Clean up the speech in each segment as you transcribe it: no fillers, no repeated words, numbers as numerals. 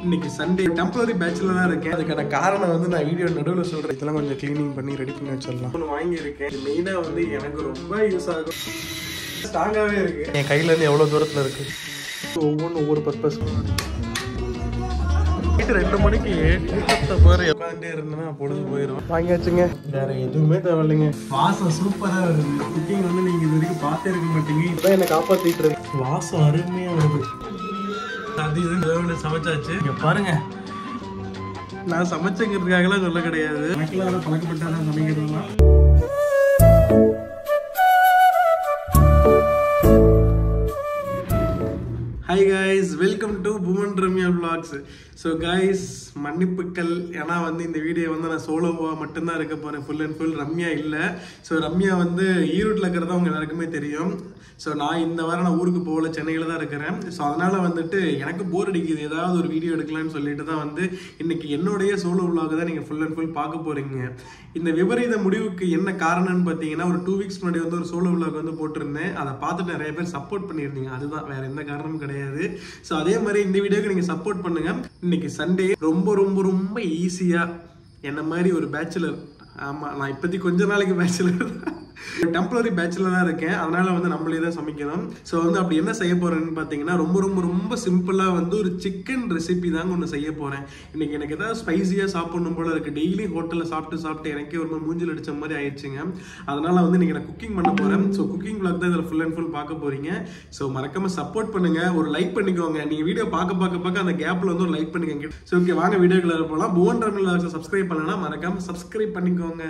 இன்னைக்கு Sunday temporary பேச்சுலரா இருக்கேன். அதுக்கான காரணம் வந்து நான் வீடியோ நடுவில் சொல்றேன். இதெல்லாம் கொஞ்சம் கிளீனிங் பண்ணி ரெடி பண்ணி வச்சிடலாம். ஒன்று வாங்கியிருக்கேன். இது மெயினாக வந்து எனக்கு ரொம்ப யூஸ் ஆகும். ஸ்ட்ராங்காகவே இருக்கு. என் கையில இருந்து எவ்வளோ தூரத்தில் இருக்கு. ஒவ்வொன்றும் ஒவ்வொரு பர்பஸ். நைட்டு 2 மணிக்கு உட்காந்துட்டே இருந்தேன்னா பொழுது போயிடும். வாங்கியாச்சுங்க. வேற எதுவுமே தேவையில்லைங்க. வாசம் சூப்பரா வருது. குக்கிங் வந்து நீங்க இது வரைக்கும் பார்த்தே இருக்க மாட்டீங்க. இப்பதான் என்னை காப்பாத்திட்டு இருக்கு. வாசம் அருமையா வருது. அது இது சமைச்சாச்சு. இங்க பாருங்க, நான் சமைச்சங்கிறதுக்காகலாம் சொல்ல கிடையாது. எனக்குலாம் பழக்கப்பட்டாதான் சமைக்கிறதுலாம். Hi guys, welcome to Bhuvan Ramya Vlogs. So guys, மன்னிப்புக்கள். ஏன்னா வந்து இந்த வீடியோ வந்து நான் சோலோவா மட்டும்தான் இருக்க போறேன். ஃபுல் அண்ட் ஃபுல் ரம்யா இல்லை. ஸோ ரம்யா வந்து ஈரோட்டில் இருக்கிறதா உங்க எல்லாருக்குமே தெரியும். ஸோ நான் இந்த வாரம் நான் ஊருக்கு போகல, சென்னையில் தான் இருக்கிறேன். ஸோ அதனால வந்துட்டு எனக்கு போர் அடிக்குது, ஏதாவது ஒரு வீடியோ எடுக்கலாம்னு சொல்லிட்டு தான் வந்து இன்னைக்கு என்னுடைய சோலோ விலாக் தான் நீங்கள் ஃபுல் அண்ட் ஃபுல் பார்க்க போறீங்க. இந்த விபரீத முடிவுக்கு என்ன காரணம்னு பார்த்தீங்கன்னா, ஒரு 2 வீக்ஸ் முன்னாடி வந்து ஒரு சோலோ விலாக் வந்து போட்டிருந்தேன். அதை பார்த்துட்டு நிறைய பேர் சப்போர்ட் பண்ணியிருந்தீங்க. அதுதான், வேற எந்த காரணமும் கிடையாது. ஸோ அதே மாதிரி இந்த வீடியோக்கு நீங்கள் சப்போர்ட் பண்ணுங்க. இன்னைக்கு சண்டே ரொம்ப ரொம்ப ரொம்ப ஈஸியா என்ன மாதிரி ஒரு பேச்சுலர், ஆமா நான் இப்போதைக்கு கொஞ்ச நாளைக்கு பேச்சுலர், டெம்பரரி பேச்சுலரா இருக்கேன். அதனால வந்து நம்மளே தான் சமைக்கணும். ஸோ வந்து அப்படி என்ன செய்ய போறேன்னு பார்த்தீங்கன்னா, ரொம்ப ரொம்ப ரொம்ப சிம்பிளா வந்து ஒரு சிக்கன் ரெசிபி தாங்க ஒன்று செய்ய போறேன். இன்னைக்கு எனக்கு ஏதாவது ஸ்பைசியா சாப்பிடணும் போல இருக்கு. டெய்லி ஹோட்டலில் சாப்பிட்டு எனக்கே ஒரு மூஞ்சில் அடிச்ச மாதிரி ஆயிடுச்சுங்க. அதனால வந்து இன்னைக்கு நான் குக்கிங் பண்ண போறேன். ஸோ குக்கிங் vlog தான் இதில் ஃபுல் அண்ட் ஃபுல் பார்க்க போறீங்க. ஸோ மறக்காம சப்போர்ட் பண்ணுங்க, ஒரு லைக் பண்ணிக்கோங்க. நீங்க வீடியோ பார்க்க அந்த கேப்ல வந்து ஒரு லைக் பண்ணிக்கோங்க. ஸோ ஓகே, வாங்க வீடியோக்குள்ள போகலாம். புவன் ரம்யா vlogs சப்ஸ்கிரைப் பண்ணலன்னா மறக்காம சப்ஸ்கிரைப் பண்ணிக்கோங்க.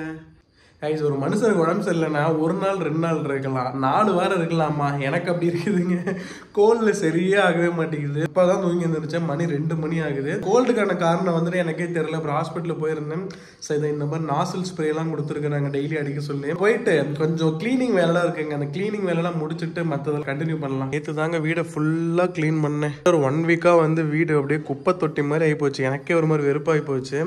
கைஸ், ஒரு மனுஷனுக்கு உடம்பு சரியில்லைன்னா 1 நாள் 2 நாள் இருக்கலாம், 4 வாரம் இருக்கலாமா? எனக்கு அப்படி இருக்குதுங்க. கோல்டு சரியே ஆகவே மாட்டேங்குது. இப்போதான் தூங்கி இருந்துருச்சேன். மணி 2 மணி ஆகுது. கோல்டுக்கான காரணம் வந்துட்டு எனக்கே தெரியல. அப்புறம் ஹாஸ்பிட்டலில் போயிருந்தேன். ஸோ இதை இந்த மாதிரி நாசல் ஸ்ப்ரே எல்லாம் கொடுத்துருக்குறாங்க, டெய்லி அடிக்க சொல்லி. போயிட்டு கொஞ்சம் கிளீனிங் வேலைலாம் இருக்குங்க. அந்த கிளீனிங் வேலைலாம் முடிச்சுட்டு மற்றதெல்லாம் கண்டினியூ பண்ணலாம். நேற்று தாங்க வீடை ஃபுல்லாக க்ளீன் பண்ணேன். ஒரு 1 வீக்காக வந்து வீடு அப்படியே குப்பை தொட்டி மாதிரி ஆகி போச்சு. எனக்கே ஒரு மாதிரி வெறுப்பாகி போச்சு.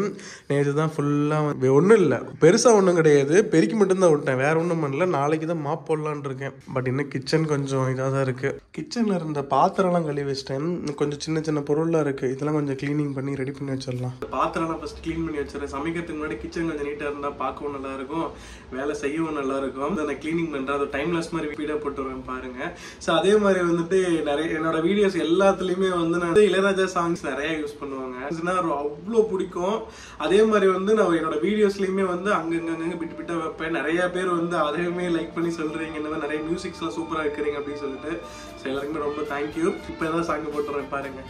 நேற்று தான் ஃபுல்லாக ஒன்றும் இல்லை, பெருசாக ஒன்றும் கிடையாது, பெருக்கி மட்டும்தான் விட்டேன், வேற ஒன்றும் பண்ணல. நாளைக்கு தான் மாப் போடலான் இருக்கேன். பட் இன்னும் கிச்சன் கொஞ்சம் இதாக தான் இருக்கு. கிச்சனில் இருந்த பாத்திரம்லாம் கழுவி வச்சிட்டேன். கொஞ்சம் சின்ன சின்ன பொருள்லாம் இருக்கு, இதெல்லாம் கொஞ்சம் கிளீனிங் பண்ணி ரெடி பண்ணி வச்சிடலாம். பாத்திரம்லாம் ஃபர்ஸ்ட் கிளீன் பண்ணி வச்சிடறேன். சமைக்கிறதுக்கு முன்னாடி கிச்சன் கொஞ்சம் நீட்டாக இருந்தால் பார்க்கவும் நல்லா இருக்கும், வேலை செய்யவும் நல்லா இருக்கும். நான் கிளீனிங் பண்ணுறேன். அது டைம்லெஸ் மாதிரி ஸ்பீடாக போட்டுருவேன் பாருங்க. ஸோ அதே மாதிரி வந்துட்டு நிறைய என்னோட வீடியோஸ் எல்லாத்துலேயுமே வந்து நான் இளையராஜா சாங்ஸ் நிறைய யூஸ் பண்ணுவாங்க. அவ்வளோ பிடிக்கும். அதே மாதிரி வந்து நான் என்னோட வீடியோஸ்லையுமே வந்து அங்கங்க பிட்டு வைப்பேன். நிறைய பேர் வந்து அதையுமே லைக் பண்ணி சொல்றீங்க, இந்த மாதிரி நிறைய மியூசிக்ஸ் எல்லாம் சூப்பரா இருக்கிறீங்க அப்படின்னு சொல்லிட்டு. எல்லாருக்குமே ரொம்ப தேங்க்யூ. இப்போ ஏதாவது சாங் போட்டுறேன் பாருங்க.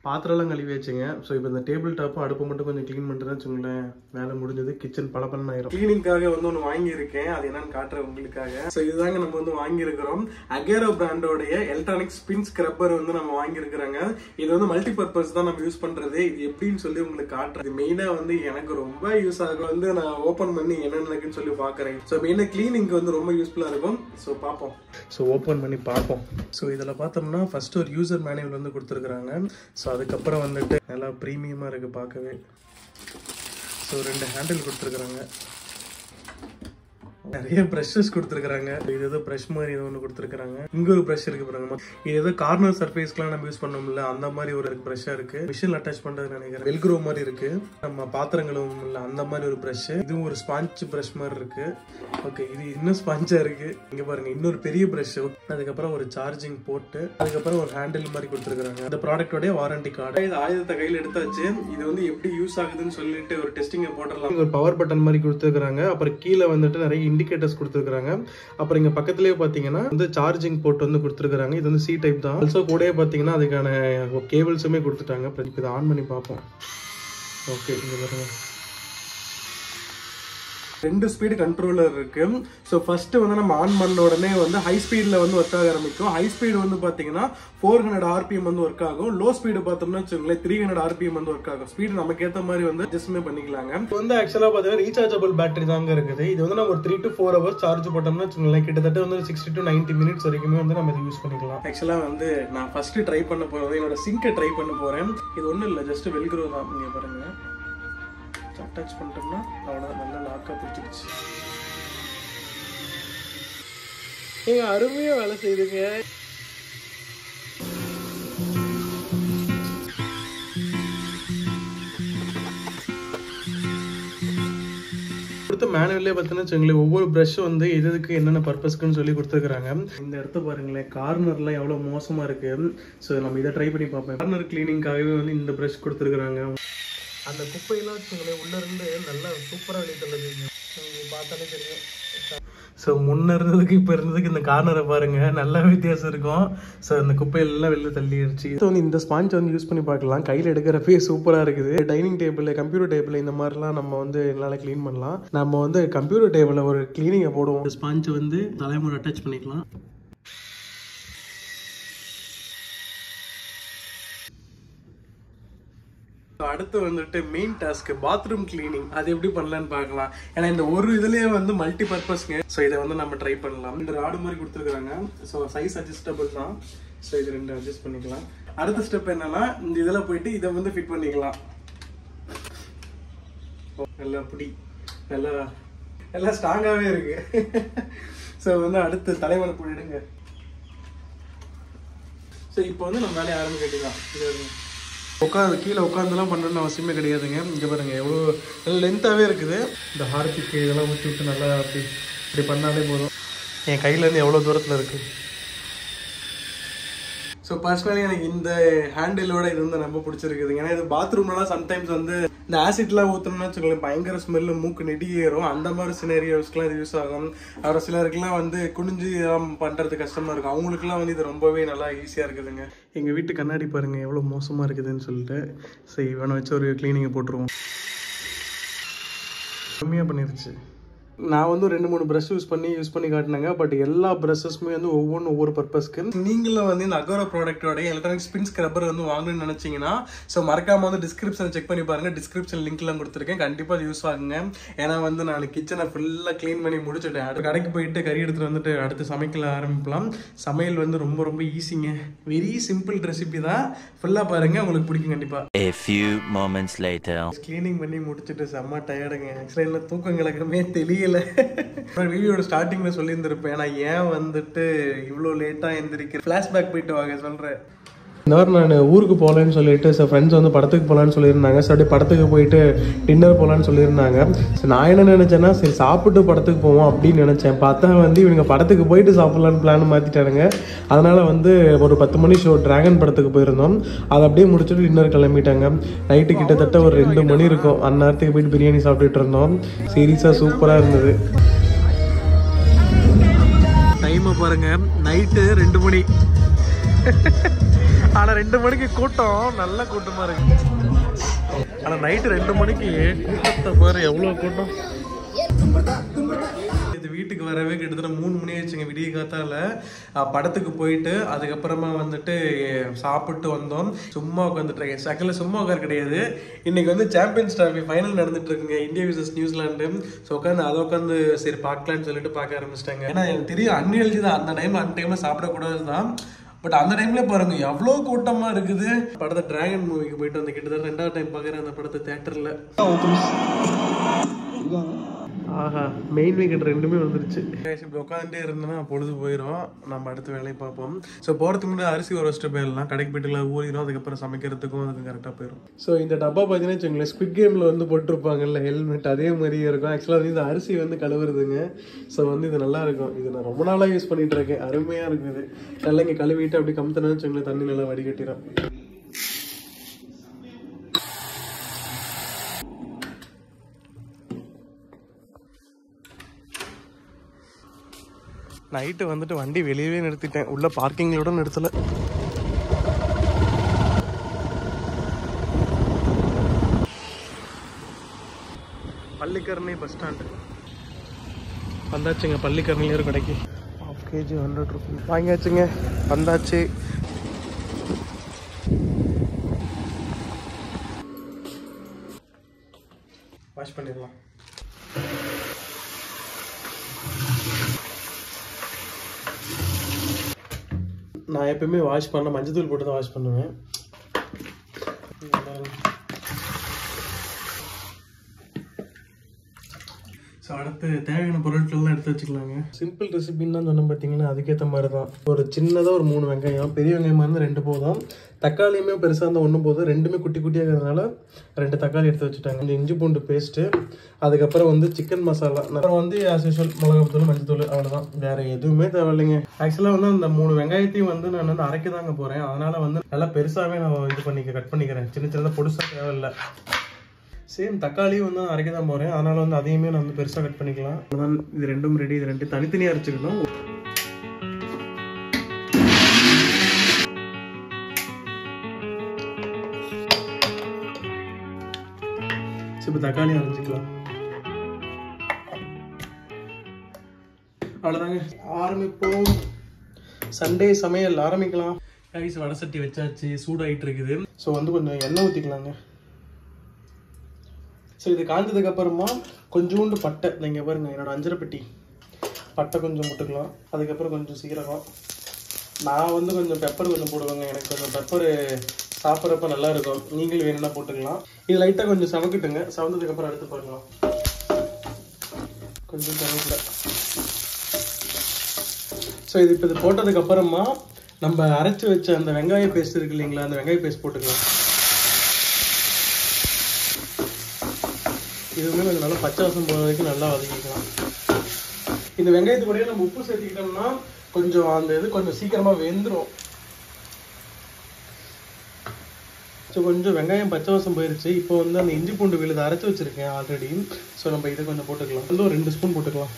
பாத்திரம்லாம் கழுவி வச்சுங்க. ஸோ இப்போ இந்த டேபிள் டாப்பும் அடுப்பு மட்டும் கொஞ்சம் க்ளீன் பண்ணுறேன்னு வச்சுங்களேன், வேலை முடிஞ்சது. கிச்சன் பளபளன்னு ஆயிரும். கிளீனிங்காக வந்து ஒன்று வாங்கியிருக்கேன், அது என்னன்னு காட்டுறேன் உங்களுக்காக. ஸோ இதுதாங்க நம்ம வந்து வாங்கியிருக்கிறோம். அகேரோ பிராண்டோடைய எலக்ட்ரானிக் ஸ்பின் ஸ்க்ரப்பர் வந்து நம்ம வாங்கியிருக்கிறாங்க. இது வந்து மல்டி பர்பஸ் தான் நம்ம யூஸ் பண்றது. இது எப்படின்னு சொல்லி உங்களுக்கு காட்டுறது. மெயினாக வந்து எனக்கு ரொம்ப யூஸ் ஆகும். வந்து நான் ஓப்பன் பண்ணி என்ன நடக்குன்னு சொல்லி பார்க்குறேன். ஸோ மெயினாக கிளீனிங்க்கு வந்து ரொம்ப யூஸ்ஃபுல்லாக இருக்கும். ஸோ பார்ப்போம். ஸோ ஓப்பன் பண்ணி பார்ப்போம். ஸோ இதில் பார்த்தோம்னா ஃபர்ஸ்ட் ஒரு யூசர் மேனுவல் வந்து கொடுத்துருக்குறாங்க. ஸோ அதுக்கப்புறம் வந்துட்டு நல்லா ப்ரீமியமாக இருக்குது பார்க்கவே. ஸோ 2 ஹேண்டில் கொடுத்துருக்குறாங்க, நிறைய ப்ரஷஸ் கொடுத்துருக்காங்க. இது ஏதோ ப்ரஷ் மாதிரி ஏதோ ஒன்று கொடுத்துருக்காங்க. இங்க ஒரு ப்ரஷ் இருக்கு பாருங்க. இது ஏதோ கார்னர் சர்ஃபேஸ்க்குலாம் நம்ம யூஸ் பண்ணோம்ல, அந்த மாதிரி ஒரு ப்ரஷ்ஷா இருக்கு. மிஷின் அட்டாச் பண்றது நினைக்கிறேன். வெல்க்ரோ மாதிரி இருக்கு. நம்ம பாத்திரங்களும் இல்ல அந்த மாதிரி ஒரு ப்ரஷ். இதுவும் ஒரு ஸ்பாஞ்ச் ப்ரஷ் மாதிரி இருக்கு. ஓகே, இது இன்னும் ஸ்பாஞ்சா இருக்கு. இங்க பாருங்க, இன்னொரு பெரிய ப்ரஷ். அதுக்கப்புறம் ஒரு சார்ஜிங் போட்டு, அதுக்கப்புறம் ஒரு ஹேண்டில் மாதிரி கொடுத்துருக்காங்க. இந்த ப்ராடக்டோட வாரண்டி கார்டு. இது ஆயுதத்தை கையில் எடுத்தாச்சு. இது வந்து எப்படி யூஸ் ஆகுதுன்னு சொல்லிட்டு ஒரு டெஸ்டிங் போட்டுடலாம். ஒரு பவர் பட்டன் மாதிரி கொடுத்துருக்காங்க. அப்புறம் கீழே வந்துட்டு நிறைய இண்டிகேட்டர்ஸ் கொடுத்துருக்காங்க. அப்புறம் இங்க பக்கத்துலயே பாத்தீங்கன்னா வந்து சார்ஜிங் போர்ட் வந்து கொடுத்துருக்காங்க. இது வந்து C டைப் தான். ஆல்சோ கூடயே பாத்தீங்கன்னா அதுக்கான கேபிள்ஸுமே கொடுத்துட்டாங்க. இதை ஆன் பண்ணி பார்ப்போம். ஓகே, இங்க பாருங்க, 2 ஸ்பீடு கண்ட்ரோலர் இருக்கு. ஸோ ஃபர்ஸ்ட் வந்து நம்ம ஆன் பண்ண உடனே வந்து ஹை ஸ்பீட்ல வந்து ஒர்க் ஆக ஆரம்பிக்கும். ஹை ஸ்பீடு வந்து பாத்தீங்கன்னா 400 RPM வந்து ஒர்க் ஆகும். லோ ஸ்பீடு பார்த்தோம்னா வச்சுக்கோங்களேன் 300 RPM வந்து ஒர்க் ஆகும். ஸ்பீடு நமக்கு ஏற்ற மாதிரி வந்து அட்ஜஸ்ட்மே பண்ணிக்கலாங்க. இப்போ வந்து ஆக்சுவலா பார்த்தீங்கன்னா ரீசார்ஜபிள் பேட்டரி தாங்க இருக்குது. இது வந்து நம்ம ஒரு 3 to 4 hours சார்ஜ் போட்டோம்னா வச்சுக்கோங்களேன், கிட்டத்தட்ட வந்து 60 to 90 minutes வரைக்குமே வந்து நம்ம இதை யூஸ் பண்ணிக்கலாம். ஆக்சுவலா வந்து நான் ஃபர்ஸ்ட் ட்ரை பண்ண போறது என்னோட சிங்கை ட்ரை பண்ண போறேன். இது ஒன்றும் இல்லை, ஜஸ்ட் வெல்க்ரோ தான். இங்க பாருங்க, அட்டாச் பண்ணிட்டோம்னா அவ்வளோ நல்லா பக்கா பிடிச்சிருச்சு. ஏங்க அருமையா வேலை செய்யுதுங்க. கொடுத்த மேனுவல்லே பார்த்தீங்கன்னா வச்சுங்களேன், ஒவ்வொரு ப்ரஷ் வந்து எதுக்கு என்னென்ன பர்பஸ்க்குன்னு சொல்லி கொடுத்துருக்காங்க. இந்த இடத்த பாருங்களேன், கார்னர்லாம் எவ்வளோ மோசமாக இருக்குது. ஸோ நம்ம இதை ட்ரை பண்ணி பார்ப்போம். கார்னர் கிளீனிங்காகவே வந்து இந்த ப்ரஷ் கொடுத்துருக்குறாங்க. அந்த குப்பையெல்லாம் வச்சுங்களேன் உள்ளே இருந்து நல்லா சூப்பராக வெளியே தள்ளுது. பார்த்தாலே தெரியும். ஸோ முன்ன இருந்ததுக்கு இப்போ இருந்ததுக்கு இந்த கார்னரை பாருங்க, நல்ல வித்தியாசம் இருக்கும். ஸோ இந்த குப்பையெல்லாம் வெளில தள்ளிடுச்சு. ஸோ வந்து இந்த ஸ்பாஞ்ச் வந்து யூஸ் பண்ணி பார்க்கலாம். கையில் எடுக்கிறப்பே சூப்பராக இருக்குது. டைனிங் டேபிள், கம்ப்யூட்டர் டேபிள் இந்த மாதிரிலாம் நம்ம வந்து என்னால் க்ளீன் பண்ணலாம். நம்ம வந்து கம்ப்யூட்டர் டேபிளில் ஒரு க்ளீனிங்கை போடுவோம். இந்த ஸ்பாஞ்சை வந்து தலைமுறை அட்டாச் பண்ணிக்கலாம். அடுத்து வந்துட்டு மெயின் டாஸ்க் பாத்ரூம் கிளீனிங். அது எப்படி பண்ணலான்னு பார்க்கலாம். ஏன்னா இந்த ஒரு இதுலயே வந்து மல்டி பர்பஸ்ங்க. ஸோ இதை வந்து நம்ம ட்ரை பண்ணலாம். இந்த ராடு மாதிரி கொடுத்துருக்காங்க. ஸோ சைஸ் அட்ஜஸ்டபிள் தான். ஸோ இது ரெண்டு அட்ஜஸ்ட் பண்ணிக்கலாம். அடுத்த ஸ்டெப் என்னன்னா, இந்த இதில் போயிட்டு இதை வந்து ஃபிட் பண்ணிக்கலாம். நல்லா பிடி நல்லா ஸ்ட்ராங்காகவே இருக்கு. ஸோ வந்து அடுத்து தலைவனை போயிடுங்க. ஸோ இப்போ வந்து நம்ம வேலையை ஆரம்பிக்கலாம். உட்காந்து கீழே உட்காந்துலாம் பண்ணணும்னு அவசியமே கிடையாதுங்க. இங்கே பாருங்க எவ்வளோ நல்ல லென்த்தாகவே இருக்குது. இந்த ஹார்பிக்கு இதெல்லாம் ஊற்றி விட்டு நல்லா இப்படி பண்ணாலே போதும். என் கையிலேருந்து எவ்வளோ தூரத்தில் இருக்குது. ஸோ பர்சனலி எனக்கு இந்த ஹேண்டிலோட இது வந்து ரொம்ப பிடிச்சிருக்குதுங்க. ஏன்னா இது பாத்ரூம்லாம் சம்டைம்ஸ் வந்து இந்த ஆசிட்லாம் ஊற்றணும்னு வச்சுக்கோங்களேன், பயங்கர ஸ்மெல்லு, மூக்கு நெடி ஏறும். அந்த மாதிரி சினேரியோஸ்க்குலாம் இது யூஸ் ஆகும். அப்புறம் சிலருக்குலாம் வந்து குனிஞ்சு பண்ணுறது கஷ்டமாக இருக்கும். அவங்களுக்குலாம் வந்து இது ரொம்பவே நல்லா ஈஸியாக இருக்குதுங்க. எங்கள் வீட்டு கண்ணாடி பாருங்கள் எவ்வளோ மோசமாக இருக்குதுன்னு சொல்லிட்டு சரி இவனை வச்சு ஒரு கிளீனிங்கை போட்டுருவோம். கம்மியாக பண்ணிருச்சு. நான் வந்து 2-3 ப்ரஷ் யூஸ் பண்ணி காட்டினாங்க. பட் எல்லா ப்ரஷஸுமே வந்து ஒவ்வொரு பர்பஸ்க்கு. நீங்களும் வந்து இந்த அகோரா ப்ராடக்டோட எலக்ட்ரானிக் ஸ்பின் ஸ்க்ரப்பர் வந்து வாங்கணும்னு நினச்சிங்கன்னா ஸோ மறக்காம வந்து டிஸ்கிரிப்ஷன் செக் பண்ணி பாருங்க. டிஸ்கிரிப்ஷன் லிங்க்லாம் கொடுத்துருக்கேன். கண்டிப்பாக அது யூஸ் ஆகுங்க. ஏன்னா வந்து நான் கிச்சனை ஃபுல்லாக க்ளீன் பண்ணி முடிச்சுட்டேன். அடுத்த கடைக்கு போயிட்டு கறி எடுத்துகிட்டு வந்துட்டு அடுத்து சமைக்கல ஆரம்பிக்கலாம். சமையல் வந்து ரொம்ப ஈஸிங்க. வெரி சிம்பிள் ரெசிபி தான். ஃபுல்லாக பாருங்க, உங்களுக்கு பிடிக்கும் கண்டிப்பாக. A few moments later. Cleaning பண்ணி முடிச்சுட்டு செம்ம டயர்டுங்க. ஆக்சுவலாக என்ன தூக்கம் கிழக்குமே தெரியல. வீடியோட ஸ்டார்டிங்ல சொல்லியிருந்திருப்பேன். நான் ஏன் வந்துட்டு இவ்வளோ லேட்டாக எந்திரிக்கிறேன். ஃப்ளாஷ்பேக் போயிட்டு வாங்க சொல்கிறேன். இந்த வாரம் நான் ஊருக்கு போகலான்னு சொல்லிட்டு ஸோ ஃப்ரெண்ட்ஸ் வந்து படத்துக்கு போகலான்னு சொல்லியிருந்தாங்க. ஸோ அப்படியே படத்துக்கு போயிட்டு டின்னர் போகலான்னு சொல்லியிருந்தாங்க. ஸோ நான் என்ன நினச்சேன்னா சரி சாப்பிட்டு படத்துக்கு போவோம் அப்படின்னு நினச்சேன். பார்த்தா வந்து இவங்க படத்துக்கு போயிட்டு சாப்பிட்லான்னு பிளான் மாற்றிட்டானுங்க. அதனால் வந்து ஒரு 10 மணி ஷோ டிராகன் படத்துக்கு போயிருந்தோம். அதை அப்படியே முடிச்சுட்டு டின்னர் கிளம்பிட்டாங்க. நைட்டு கிட்டத்தட்ட ஒரு 2 மணி இருக்கும். அந்நேரத்துக்கு போயிட்டு பிரியாணி சாப்பிட்டுட்டு இருந்தோம். சீரியஸாக சூப்பராக இருந்தது. டைமை பாருங்க, நைட்டு 2 மணி. ஆனால் 2 மணிக்கு கூட்டம் நல்ல கூட்டமாக இருக்கு. ஆனால் நைட்டு 2 மணிக்கு கூட்டத்தை பாரு எவ்வளோ கூட்டம். இது வீட்டுக்கு வரவே கிட்டத்தட்ட 3 மணி ஆயிடுச்சுங்க. விடிய காத்தால படத்துக்கு போயிட்டு அதுக்கப்புறமா வந்துட்டு சாப்பிட்டு வந்தோம். சும்மா உட்காந்துட்டு சக்கல சும்மா உட்கார கிடையாது. இன்னைக்கு வந்து சாம்பியன்ஸ் டிராஃபி ஃபைனல் நடந்துட்டு இருக்குங்க, இந்தியா விசஸ் நியூசிலாண்டு. ஸோ உட்காந்து அதை உட்காந்து சரி பார்க்கலான்னு சொல்லிட்டு பார்க்க ஆரம்பிச்சிட்டாங்க. ஏன்னா எனக்கு தெரியும் அன்ஹெல்தி தான். அந்த டைம்ல சாப்பிடக்கூடாது தான். பட் அந்த டைம்ல பாருங்க எவ்வளோ கூட்டமா இருக்குது. படத்தை டிராகன் மூவிக்கு போயிட்டு வந்து கிட்டத்தட்ட 2வது டைம் பார்க்குறேன் அந்த படத்தை தியேட்டர்ல. ஆஹா, மெயின் வீக்கெண்ட் 2மே வந்துருச்சு. இப்படி உட்காந்துட்டே இருந்தோன்னா பொழுது போயிடும். நம்ம அடுத்த வேலையை பார்ப்போம். ஸோ போகிறதுக்கு முன்னாடி அரிசி ஒரு வச்சுட்டு போயிடலாம். கடைக்கு போயிட்டுலாம் ஊறிடும். அதுக்கப்புறம் சமைக்கிறதுக்கும் அதுக்கு கரெக்டாக போயிடும். ஸோ இந்த டப்பா பார்த்தீங்கன்னா வச்சுங்களேன், ஸ்குவிட் கேமில் வந்து போட்டிருப்பாங்கல்ல ஹெல்மெட், அதே மாதிரியே இருக்கும். ஆக்சுவலாக வந்து இந்த அரிசி வந்து கழுவுறதுங்க. ஸோ வந்து இது நல்லா இருக்கும். இது நான் ரொம்ப நாளாக யூஸ் பண்ணிட்டு இருக்கேன். அருமையாக இருக்குது. நல்லா இங்கே கழுவிட்டு அப்படி கமுத்தினா வச்சுங்களேன், தண்ணி நல்லா வடிகட்டிடும். நைட்டு வந்துட்டு வண்டி வெளியவே நிறுத்திட்டேன். உள்ள பார்க்கிங்களோட நிறுத்தல. பள்ளிக்கரணை பஸ் ஸ்டாண்டு வந்தாச்சுங்க. பள்ளிக்கரணையில் ஒரு கடைக்கு 1/2 kg 100 rupees வாங்கியாச்சுங்க. வந்தாச்சு. வாஷ் பண்ணிடலாம். நான் எப்பவுமே வாஷ் பண்ண மஞ்சத்தூள் போட்டு தான் வாஷ் பண்ணுவேன். ஸோ அடுத்து தேவையான பொருட்கள்லாம் எடுத்து வச்சுக்கலாங்க. சிம்பிள் ரெசிபின்னு தான் சொன்னோம் பார்த்தீங்கன்னா, அதுக்கேற்ற மாதிரி தான். ஒரு சின்னதாக ஒரு 3 வெங்காயம், பெரிய வெங்காயமாக இருந்தால் 2 போதும். தக்காளியுமே பெருசாக இருந்தால் 1 போதும். ரெண்டுமே குட்டி குட்டியாக இருக்கிறதுனால 2 தக்காளி எடுத்து வச்சுட்டாங்க. இந்த இஞ்சி பூண்டு பேஸ்ட்டு, அதுக்கப்புறம் வந்து சிக்கன் மசாலா, அப்புறம் வந்து ஆஸ் யூஷுவல் மிளகாத்தூள், மஞ்சத்தூள், அவ்வளோதான். வேறு எதுவுமே தேவையில்லைங்க. ஆக்சுவலாக வந்து அந்த 3 வெங்காயத்தையும் வந்து நான் வந்து அரைக்க தாங்க போகிறேன். அதனால் வந்து நல்லா பெருசாகவே நான் கட் பண்ணிக்கிறேன். சின்ன சின்னதாக பொடுசாக தேவையில்லை. சேம் தக்காளியும் வந்து அரைக்க தான் போகிறேன். அதனால் வந்து அதையுமே நான் வந்து பெருசாக கட் பண்ணிக்கலாம். அதான் இது ரெண்டும் ரெடி. இது ரெண்டு தனித்தனியாக அரைச்சிக்கணும். இப்போ தக்காளி அரைச்சிக்கலாம். அவ்வளோதாங்க, ஆரம்பிப்போம். சண்டே சமையல் ஆரம்பிக்கலாம். கைஸ் வடை சட்டி வச்சாச்சு, சூடாகிட்டு இருக்குது. ஸோ வந்து கொஞ்சம் எண்ணெய் ஊற்றிக்கலாங்க. ஸோ இது காய்ஞ்சதுக்கு அப்புறமா கொஞ்சோண்டு பட்டை, நீங்கள் பாருங்க என்னோட அஞ்சரை பெட்டி பட்டை கொஞ்சம் போட்டுக்கலாம். அதுக்கப்புறம் கொஞ்சம் சீரகம். நான் வந்து கொஞ்சம் பெப்பர் கொஞ்சம் போடுவேங்க. எனக்கு கொஞ்சம் பெப்பர் சாப்பிட்றப்ப நல்லா இருக்கும். நீங்களும் வேணும்னா போட்டுக்கலாம். இது லைட்டாக கொஞ்சம் சமைக்கட்டுங்க. சமைந்ததுக்கப்புறம் அடுத்து போடலாம். கொஞ்சம் கருவேப்பிலை. ஸோ இது இப்போ இது போட்டதுக்கப்புறமா நம்ம அரைச்சி வச்ச அந்த வெங்காய பேஸ்ட் இருக்கு இல்லைங்களா, அந்த வெங்காய பேஸ்ட் போட்டுக்கலாம். இதுவுமே கொஞ்சம் நல்லா பச்சை வாசம் போகிற வரைக்கும் நல்லா வதக்கிக்கலாம். இந்த வெங்காயத்து கூடயே நம்ம உப்பு சேர்த்துக்கிட்டோம்னா கொஞ்சம் அந்த இது கொஞ்சம் சீக்கிரமாக வெந்துடும். ஸோ கொஞ்சம் வெங்காயம் பச்சை வாசம் போயிடுச்சு. இப்போ வந்து அந்த இஞ்சி பூண்டு விழுது அரைச்சி வச்சுருக்கேன் ஆல்ரெடி. ஸோ நம்ம இதை கொஞ்சம் போட்டுக்கலாம். வந்து ஒரு 2 ஸ்பூன் போட்டுக்கலாம்.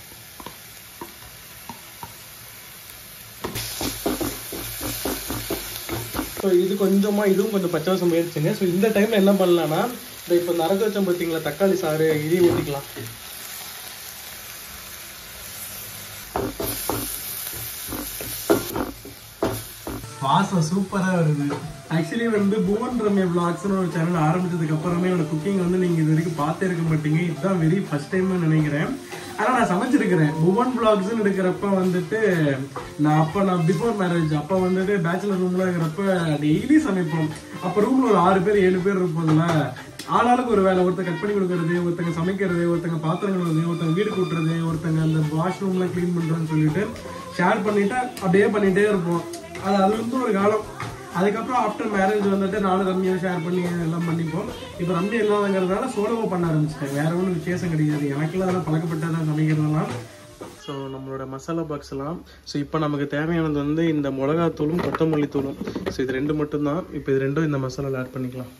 ஸோ இது கொஞ்சமாக இதுவும் கொஞ்சம் பச்சை வாசம் போயிடுச்சுங்க. ஸோ இந்த டைமில் என்ன பண்ணலான்னா, இப்போ இந்த அரைச்சி வச்சோம் பார்த்தீங்களா தக்காளி சாறு, இதையும் ஊற்றிக்கலாம். வாசம் சூப்பராக வருது. ஆக்சுவலி வந்து புவன் ரம்யா விளாக்ஸ்னு ஒரு சேனல் ஆரம்பிச்சதுக்கு அப்புறமே என்னோட குக்கிங் வந்து நீங்கள் இது வரைக்கும் பார்த்தே இருக்க மாட்டீங்க. இதுதான் வெரி ஃபர்ஸ்ட் டைம்னு நினைக்கிறேன். ஆனால் நான் சமைச்சிருக்கிறேன். புவன் விளாக்ஸ்ன்னு எடுக்கிறப்ப வந்துட்டு நான் பிஃபோர் மேரேஜ் அப்போ வந்துட்டு பேச்சுலர் ரூமில் இருக்கிறப்ப டெய்லி சமைப்போம். அப்போ ரூமில் ஒரு 6 பேர் 7 பேர் இருப்போம்ல. ஆளாளுக்கு ஒரு வேலை. ஒருத்தங்க கட் பண்ணி கொடுக்கறது, ஒருத்தங்க சமைக்கிறது, ஒருத்தங்க பாத்திரம் கழுவுறது, ஒருத்தங்க வீடு கூட்டுறது, ஒருத்தங்க அந்த வாஷ்ரூம்லாம் க்ளீன் பண்ணுறதுன்னு சொல்லிட்டு ஷேர் பண்ணிவிட்டு அப்படியே பண்ணிகிட்டே இருப்போம். அது வந்து ஒரு காலம். அதுக்கப்புறம் ஆஃப்டர் மேரேஜ் வந்துட்டு நானும் ரம்யாவை ஷேர் பண்ணி எல்லாம் பண்ணிப்போம். இப்போ ரம்யா இல்லாதங்கிறதுனால சோலோவாக பண்ண ஆரம்பிச்சிட்டேன். வேற ஒன்றும் வித்தியாசம் கிடையாது. எனக்குலாம் அதெல்லாம் பழக்கப்பட்டதான் சமைக்கிறதெல்லாம். ஸோ நம்மளோட மசாலா பாக்ஸ் எல்லாம். ஸோ இப்போ நமக்கு தேவையானது வந்து இந்த மிளகாத்தூளும் கொத்தமல்லி தூளும். ஸோ இது 2 மட்டும்தான். இப்போ இது 2 இந்த மசாலாவில் ஆட் பண்ணிக்கலாம்.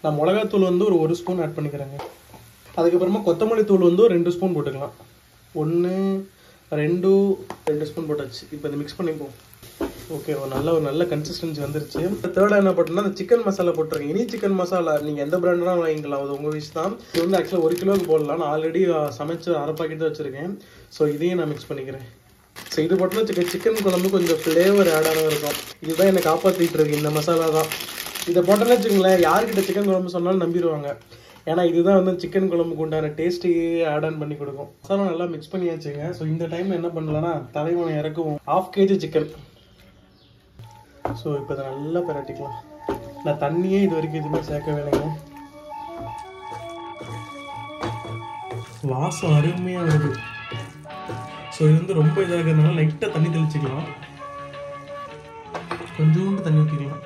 நான் மிளகாத்தூள் வந்து ஒரு 1 ஸ்பூன் ஆட் பண்ணிக்கிறேங்க. அதுக்கப்புறமா கொத்தமல்லி தூள் வந்து ஒரு 2 ஸ்பூன் போட்டுக்கலாம். 1 2 ஸ்பூன் போட்டாச்சு. இப்போ இதை மிக்ஸ் பண்ணிப்போம். ஓகே, ஒரு நல்ல கன்சிஸ்டன்சி வந்துருச்சு. தேர்டாக என்ன போட்டோம்னா அந்த சிக்கன் மசாலா போட்டுருங்க. இனி சிக்கன் மசாலா நீங்கள் எந்த பிராண்டாலும் வாங்கிக்கலாம். அது உங்கள் விஷயம் தான். இது வந்து ஆக்சுவலாக 1 கிலோவுக்கு போடலாம். நான் ஆல்ரெடி சமைச்சு 1/2 பாக்கெட் தான் வச்சுருக்கேன். ஸோ இதையும் நான் மிக்ஸ் பண்ணிக்கிறேன். ஸோ இது போட்டோம்னா சிக்கன் குழம்பு கொஞ்சம் ஃப்ளேவர் ஆடாக இருக்கும். இதுதான் என்னை காப்பாற்றிட்டு இருக்கு, இந்த மசாலா தான். இதை போட்டோன்னு வச்சுக்கோங்களேன், யார்கிட்ட சிக்கன் குழம்பு சொன்னாலும் நம்பிடுவாங்க. ஏன்னா இதுதான் வந்து சிக்கன் குழம்புக்கு உண்டான டேஸ்ட்டையே ஆட் ஆன் பண்ணி கொடுக்கும். மசாலா நல்லா மிக்ஸ் பண்ணியாச்சுங்க. ஸோ இந்த டைம் என்ன பண்ணலாம்னா தலைவனை இறக்குவோம். 1/2 kg சிக்கன். ஸோ இப்போ இதை நல்லா பிரட்டிக்கலாம். நான் தண்ணியே இது வரைக்கும் எதுவுமே சேர்க்க வேலைங்க. வாசம் அருமையாக வருது. ஸோ இது வந்து ரொம்ப இதாக இருக்கிறதுனால லைட்டாக தண்ணி தெளிச்சிக்கலாம். கொஞ்சோண்டு தண்ணி ஊற்றிக்கலாம்.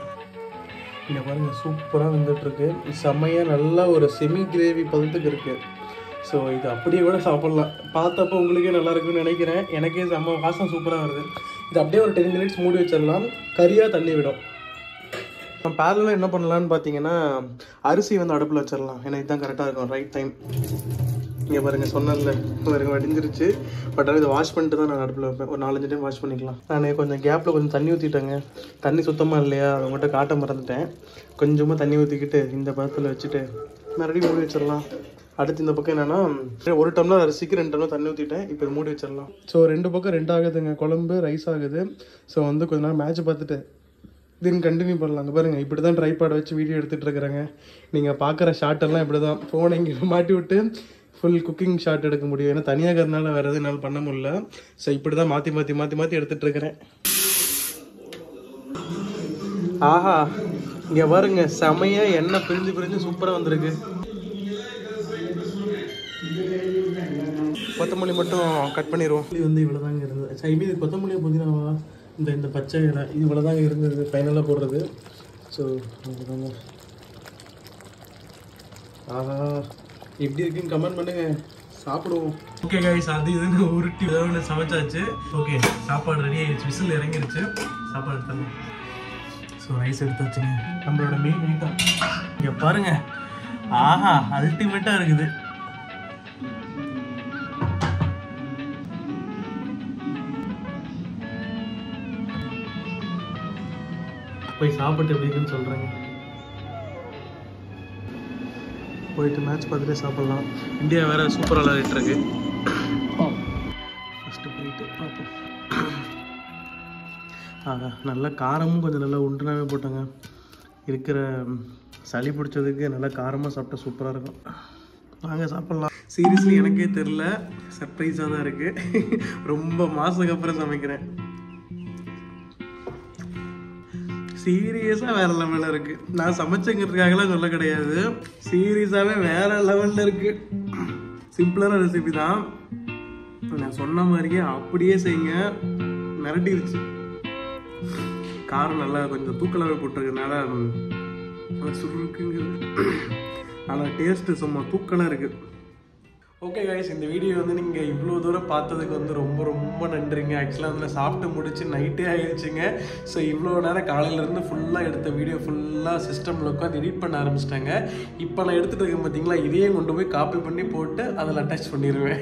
இங்கே பாருங்கள், சூப்பராக வந்துட்டுருக்கு. செம்மையாக நல்லா ஒரு செமி கிரேவி பதத்துக்கு இருக்குது. ஸோ இது அப்படியே கூட சாப்பிட்லாம். பார்த்தப்போ உங்களுக்கே நல்லா இருக்குன்னு நினைக்கிறேன். எனக்கே செம்ம வாசம் சூப்பராக வருது. இது அப்படியே ஒரு 10 minutes மூடி வச்சிடலாம். கறியாக தண்ணி விடும். நம்ம பேரலாக என்ன பண்ணலான்னு பார்த்தீங்கன்னா அரிசி வந்து அடுப்பில் வச்சிடலாம். ஏன்னா இதுதான் கரெக்டாக இருக்கும், ரைட் டைம். இங்கே பாருங்கள், சொன்னல பாருங்க வடிஞ்சிருச்சு. பட் ஆனால் இதை வாஷ் பண்ணிட்டு தான் நான் அடுப்பில் வைப்பேன். ஒரு 4-5 டைம் வாஷ் பண்ணிக்கலாம். நான் கொஞ்சம் கேப்பில் கொஞ்சம் தண்ணி ஊற்றிட்டேங்க. தண்ணி சுத்தமாக இல்லையா, அதை மட்டும் காட்ட மறந்துட்டேன். கொஞ்சமாக தண்ணி ஊற்றிக்கிட்டு இந்த பதத்தில் வச்சுட்டு மறுபடியும் மூடி வச்சிடலாம். அடுத்து இந்த பக்கம் என்னென்னா 1 டம்ளர் அரிசிக்கு 2 டம்ளர் தண்ணி ஊற்றிட்டேன். இப்போ மூடி வச்சிடலாம். ஸோ 2 பக்கம் 2 ஆகுதுங்க. குழம்பு ரைஸ் ஆகுது. ஸோ வந்து கொஞ்ச நேரம் மேட்ச் பார்த்துட்டு தென் கண்டினியூ பண்ணலாங்க. பாருங்கள், இப்படி தான் ட்ரைபாட் வச்சு வீடியோ எடுத்துகிட்டு இருக்கிறேங்க. நீங்கள் பார்க்குற ஷார்ட்டெல்லாம் இப்படி தான் ஃபோனை இங்கே மாட்டி விட்டு ஃபுல் குக்கிங் ஷார்ட் எடுக்க முடியும். ஏன்னா தனியாக இருக்கிறதுனால வேறு எதுவும் என்னால் பண்ண முடியல. ஸோ இப்படி தான் மாற்றி எடுத்துகிட்டு இருக்கிறேன். ஆஹா, இங்கே பாருங்க, செமையாக எண்ணெய் பிரிஞ்சு சூப்பராக வந்திருக்கு. கொத்தமல்லி மட்டும் கட் பண்ணிடுவோம். இது வந்து இவ்வளோ தாங்க இருந்தது. சரி, இது கொத்தமல்லியை புதினாவா இந்த பச்சை இலை இது இவ்வளோ தாங்க இருந்தது ஃபைனலாக போடுறது. ஸோ அதுதாங்க. ஆஹா, எப்படி இருக்குன்னு கமெண்ட் பண்ணுங்க, சாப்பிடுவோம். ஓகே கைஸ், அது இதுன்னு உருட்டி ஏதாவது சமைச்சாச்சு. ஓகே, சாப்பாடு ரெடி ஆகிடுச்சு, விசில் இறங்கிடுச்சு. சாப்பாடு எடுத்தாங்க. ஸோ ரைஸ் எடுத்து வச்சுங்க. நம்மளோட மெயின் ஐட்டம் இங்கே பாருங்க. ஆஹா, அல்டிமேட்டாக இருக்குது. போய் சாப்பிட்டு எப்படி இருக்குன்னு சொல்கிறேங்க. போயிட்டு மேட்ச் பார்த்துட்டே சாப்பிட்லாம். இந்தியா வேறு சூப்பராக விளையாடிட்டு இருக்கு. ஃபஸ்ட்டு போயிட்டு பார்ப்போம். நல்லா காரமும் கொஞ்சம் நல்லா உண்டுனாவே போட்டாங்க. இருக்கிற சளி பிடிச்சதுக்கு நல்லா காரமாக சாப்பிட்டா சூப்பராக இருக்கும். வாங்க சாப்பிட்லாம். சீரியஸ்லி எனக்கே தெரில, சர்ப்ரைஸாக தான் இருக்குது. ரொம்ப மாதத்துக்கு அப்புறம் சமைக்கிறேன். சீரியஸாக வேறு லெவலில் இருக்குது. நான் சமைச்சங்கிறதுக்காகலாம் சொல்ல கிடையாது, சீரியஸாகவே வேறு லெவலில் இருக்குது. சிம்பிளான ரெசிபி தான், நான் சொன்ன மாதிரியே அப்படியே செய்யுங்க. மிரட்டிருச்சு. காரம் நல்லா கொஞ்சம் தூக்கலாகவே போட்டிருக்கனால சுருக்குங்கிறது. ஆனால் டேஸ்ட்டு சும்மா தூக்கலாக இருக்குது. ஓகே கைஸ், இந்த வீடியோ வந்து நீங்கள் இவ்வளோ தூரம் பார்த்ததுக்கு வந்து ரொம்ப ரொம்ப நன்றிங்க. ஆக்சுவலாக வந்து நான் சாப்பிட்டு முடிச்சு நைட்டே ஆயிடுச்சுங்க. ஸோ இவ்வளோ நேரம் காலையிலேருந்து ஃபுல்லாக எடுத்த வீடியோ ஃபுல்லாக சிஸ்டமில் உட்காந்து எடிட் பண்ண ஆரம்பிச்சிட்டாங்க. இப்போ நான் எடுத்துகிட்டு இருக்கேன் பார்த்தீங்களா, இதையே கொண்டு போய் காப்பி பண்ணி போட்டு அதில் அட்டாச் பண்ணிடுவேன்.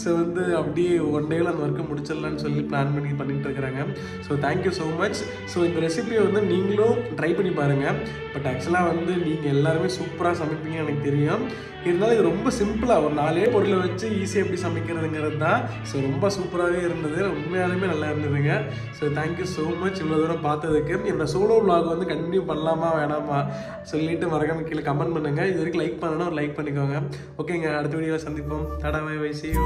ஸோ வந்து அப்படியே ஒன் டேயில் அந்த ஒர்க்கை முடிச்சிடலான்னு சொல்லி பிளான் பண்ணிட்டு இருக்கிறாங்க. So thank you so much. So இந்த ரெசிபியை வந்து நீங்களும் ட்ரை பண்ணி பாருங்கள். பட் ஆக்சுவலாக வந்து நீங்கள் எல்லாருமே சூப்பராக சமைப்பீங்கன்னு எனக்கு தெரியும். இருந்தாலும் இது ரொம்ப சிம்பிளாக ஒரு 4 பொருளை வச்சு ஈஸியாக எப்படி சமைக்கிறதுங்கிறது தான். ஸோ ரொம்ப சூப்பராகவே இருந்தது, உண்மையாலுமே நல்லா இருந்ததுங்க. ஸோ தேங்க்யூ ஸோ மச் இவ்வளோ தூரம் பார்த்ததுக்கு. என்னோட சோலோ விலாக் வந்து கண்டினியூ பண்ணலாமா வேணாமா சொல்லிட்டு மறக்காம கீழே கமெண்ட் பண்ணுங்கள். இது வரைக்கும் லைக் பண்ணணும், ஒரு லைக் பண்ணிக்கோங்க. ஓகேங்க, அடுத்த வீடியோவில் சந்திப்போம். டாடா பை பை, see you.